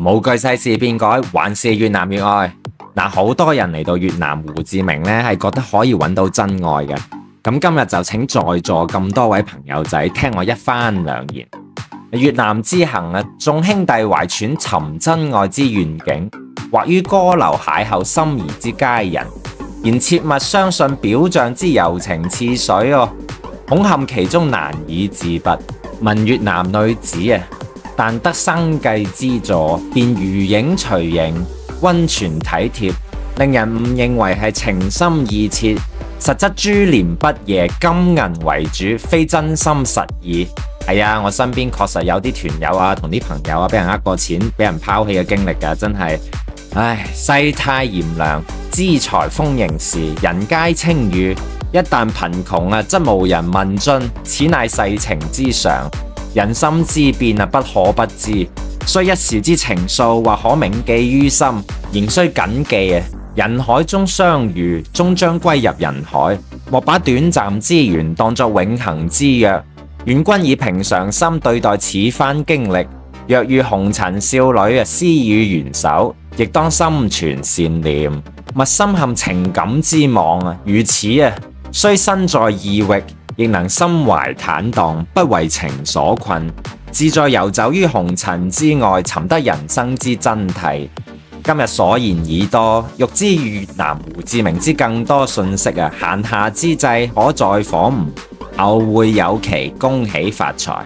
冇懼世事變改，還是越南越愛。嗱，好多人嚟到越南胡志明咧，係覺得可以揾到真愛嘅。咁今日就請在座咁多位朋友仔聽我一番良言。越南之行啊，眾兄弟懷揣尋真愛之願景，或於歌樓邂逅心儀之佳人，然切勿相信表象之柔情似水哦，恐陷其中難以自拔。問越南女子啊，但得生計資助，便如影隨形，溫存體貼，令人誤認為係情深意切，實則珠簾不夜，金銀為主，非真心實意。係啊，我身邊確實有啲團友啊，同啲朋友啊，俾人呃過錢，俾人拋棄嘅經歷㗎，真係，唉，世態炎涼，資財豐盈時，人皆稱譽。一旦貧窮啊，則無人問津，此乃世情之常。人心之變啊，不可不知。雖一時之情愫，或可銘記於心，仍須謹記啊。人海中相遇，終將歸入人海。莫把短暫之緣當作永恆之約。願君以平常心對待此番經歷。若遇紅塵少女啊，施予援手，亦當心存善念，勿深陷情感之網啊。如此啊，雖身在異域，亦能心懷坦蕩，不為情所困，自在遊走於紅塵之外，尋得人生之真諦。今日所言已多，欲知越南胡志明之更多信息啊，閒暇之際可再訪吾。後會有期，恭喜發財。